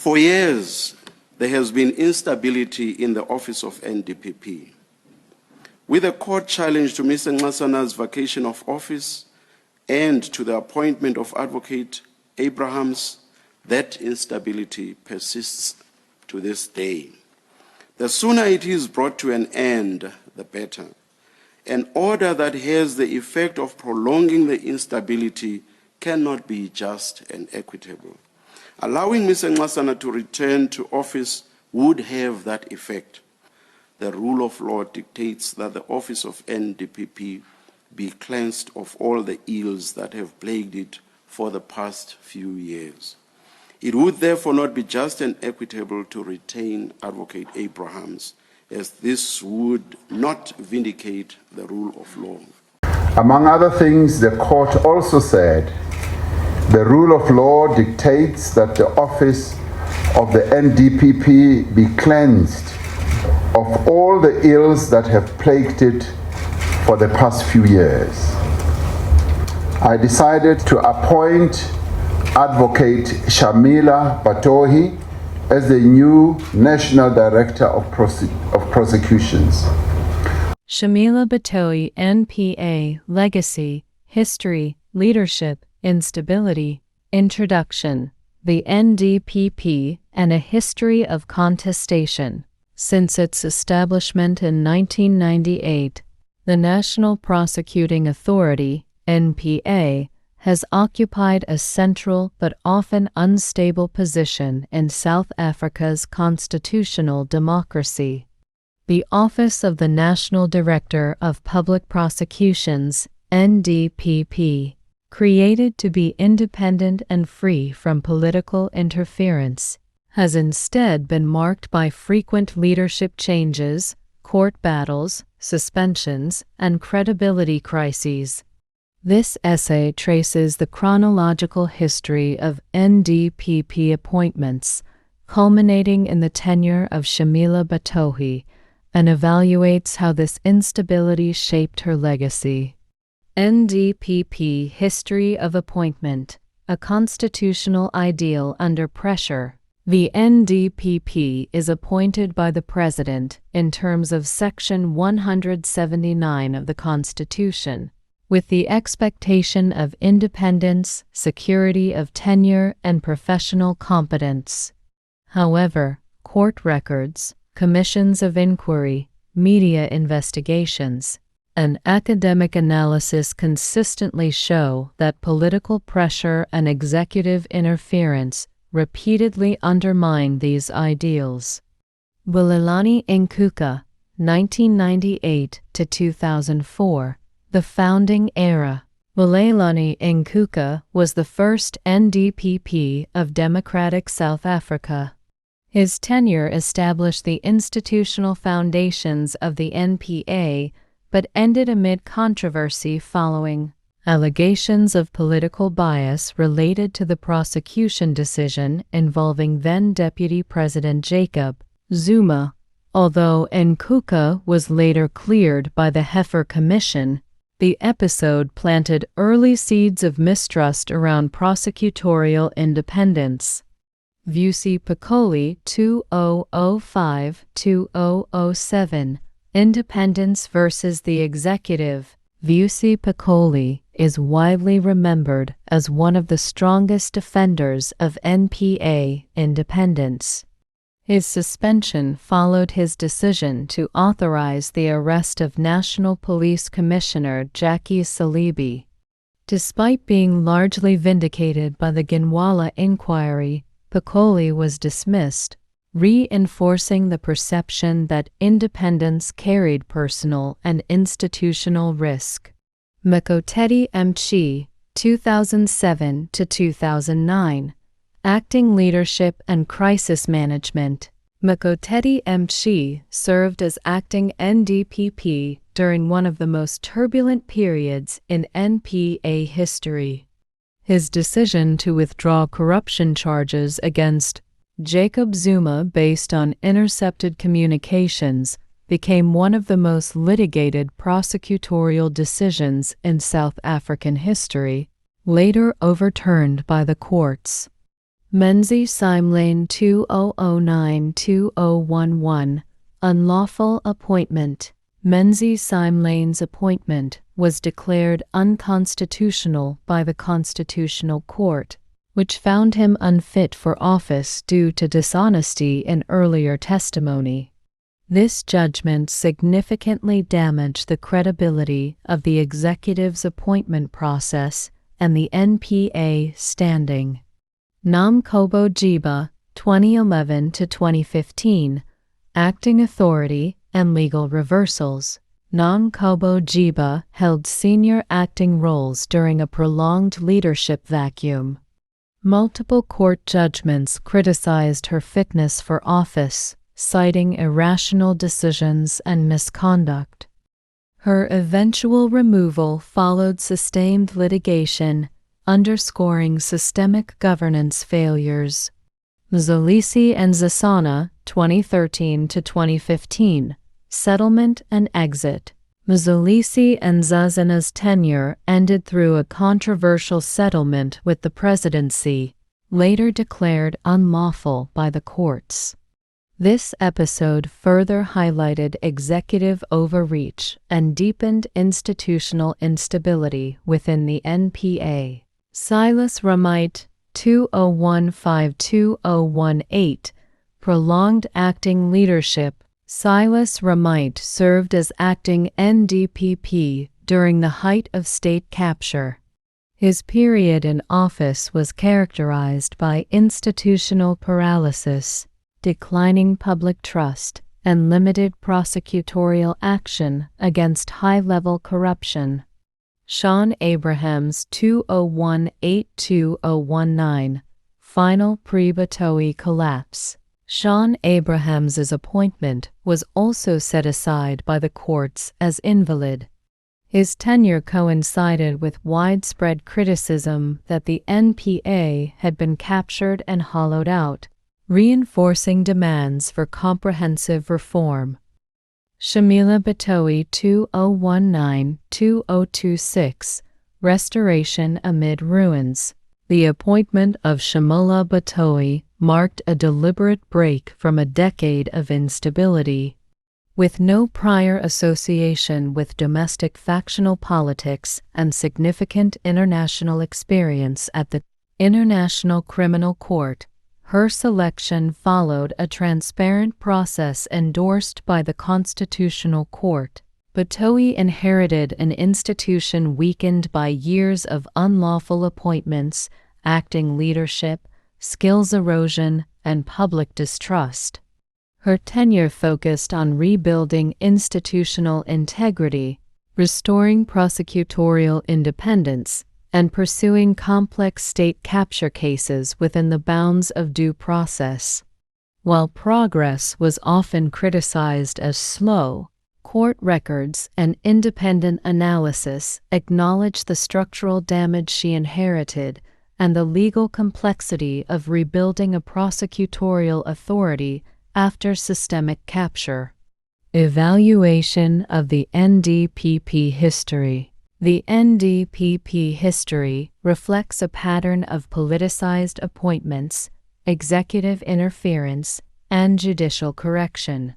For years, there has been instability in the office of NDPP. With a court challenge to Mr. Nxasana's vacation of office and to the appointment of Advocate Abrahams, that instability persists to this day. The sooner it is brought to an end, the better. An order that has the effect of prolonging the instability cannot be just and equitable. Allowing Mr. Nxasana to return to office would have that effect. The rule of law dictates that the office of NDPP be cleansed of all the ills that have plagued it for the past few years. It would therefore not be just and equitable to retain Advocate Abrahams, as this would not vindicate the rule of law. Among other things, the court also said, the rule of law dictates that the office of the NDPP be cleansed of all the ills that have plagued it for the past few years. I decided to appoint Advocate Shamila Batohi as the new National Director of Prosecutions. Shamila Batohi, NPA, Legacy, History, Leadership, Instability, Introduction, the NDPP, and a History of Contestation. Since its establishment in 1998, the National Prosecuting Authority, NPA, has occupied a central but often unstable position in South Africa's constitutional democracy. The Office of the National Director of Public Prosecutions, NDPP, created to be independent and free from political interference, has instead been marked by frequent leadership changes, court battles, suspensions, and credibility crises. This essay traces the chronological history of NDPP appointments, culminating in the tenure of Shamila Batohi, and evaluates how this instability shaped her legacy. NDPP History of Appointment, a constitutional ideal under pressure. The NDPP is appointed by the President in terms of Section 179 of the Constitution, with the expectation of independence, security of tenure, and professional competence. However, court records, commissions of inquiry, media investigations, and academic analysis consistently show that political pressure and executive interference repeatedly undermine these ideals. Bulelani Nkuka, 1998 to 2004, the founding era. Bulelani Nkuka was the first NDPP of Democratic South Africa. His tenure established the institutional foundations of the NPA, but ended amid controversy following allegations of political bias related to the prosecution decision involving then-Deputy President Jacob Zuma. Although Nkuka was later cleared by the Heifer Commission, the episode planted early seeds of mistrust around prosecutorial independence. Vusi Piccoli 2005-2007, Independence versus the Executive. Vusi Piccoli is widely remembered as one of the strongest defenders of NPA independence. His suspension followed his decision to authorize the arrest of National Police Commissioner Jackie Salibi. Despite being largely vindicated by the Ginwala inquiry, Piccoli was dismissed, reinforcing the perception that independence carried personal and institutional risk. Mekotedi Mchi, 2007 to 2009, Acting Leadership and Crisis Management. Mekotedi Mchi served as acting NDPP during one of the most turbulent periods in NPA history. His decision to withdraw corruption charges against Jacob Zuma based on intercepted communications became one of the most litigated prosecutorial decisions in South African history, later overturned by the courts. Menzies Simlane 2009-2011, unlawful appointment. Menzies Simlane's appointment was declared unconstitutional by the Constitutional Court, which found him unfit for office due to dishonesty in earlier testimony. This judgment significantly damaged the credibility of the executive's appointment process and the NPA standing. Namkobo Jiba, 2011-2015, Acting Authority and Legal Reversals. Namkobo Jiba held senior acting roles during a prolonged leadership vacuum. Multiple court judgments criticized her fitness for office, citing irrational decisions and misconduct. Her eventual removal followed sustained litigation, underscoring systemic governance failures. Mzolisi and Zasana, 2013-2015, Settlement and Exit. Mzolisi and Zazana's tenure ended through a controversial settlement with the presidency, later declared unlawful by the courts. This episode further highlighted executive overreach and deepened institutional instability within the NPA. Silas Ramite, 2015-2018, Prolonged Acting Leadership. Silas Ramite served as acting NDPP during the height of state capture. His period in office was characterized by institutional paralysis, declining public trust, and limited prosecutorial action against high-level corruption. Sean Abrahams, 2018-2019, Final pre-Batohi collapse. Sean Abrahams's appointment was also set aside by the courts as invalid. His tenure coincided with widespread criticism that the NPA had been captured and hollowed out, reinforcing demands for comprehensive reform. Shamila Batohi, 2019-2026, Restoration amid ruins. The appointment of Shamila Batohi marked a deliberate break from a decade of instability. With no prior association with domestic factional politics and significant international experience at the International Criminal Court, her selection followed a transparent process endorsed by the Constitutional Court. Batohi inherited an institution weakened by years of unlawful appointments, acting leadership, skills erosion, and public distrust. Her tenure focused on rebuilding institutional integrity, restoring prosecutorial independence, and pursuing complex state capture cases within the bounds of due process. While progress was often criticized as slow, court records and independent analysis acknowledge the structural damage she inherited and the legal complexity of rebuilding a prosecutorial authority after systemic capture. Evaluation of the NDPP history. The NDPP history reflects a pattern of politicized appointments, executive interference, and judicial correction.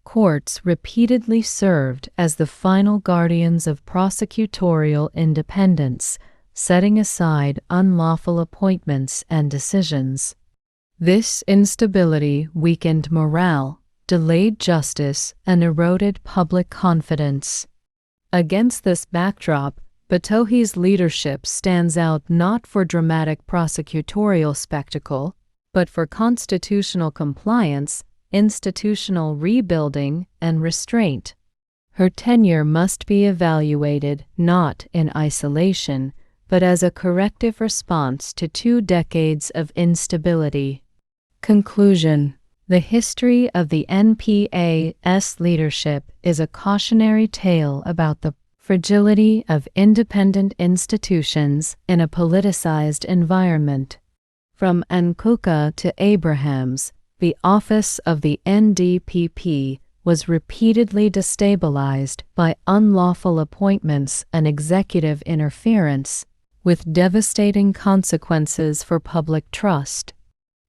Courts repeatedly served as the final guardians of prosecutorial independence, setting aside unlawful appointments and decisions. This instability weakened morale, delayed justice, and eroded public confidence. Against this backdrop, Batohi's leadership stands out not for dramatic prosecutorial spectacle, but for constitutional compliance, institutional rebuilding, and restraint. Her tenure must be evaluated not in isolation, but as a corrective response to 2 decades of instability. Conclusion. The history of the NPA's leadership is a cautionary tale about the fragility of independent institutions in a politicized environment. From Nkuka to Abrahams, the office of the NDPP was repeatedly destabilized by unlawful appointments and executive interference, with devastating consequences for public trust.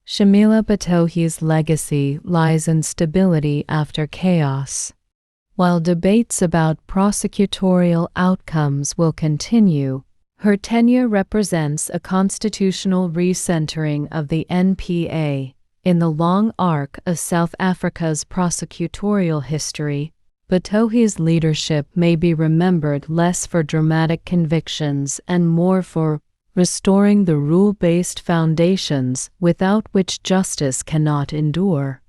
Shamila Batohi's legacy lies in stability after chaos. While debates about prosecutorial outcomes will continue, her tenure represents a constitutional recentering of the NPA. In the long arc of South Africa's prosecutorial history, Batohi's leadership may be remembered less for dramatic convictions and more for restoring the rule-based foundations without which justice cannot endure.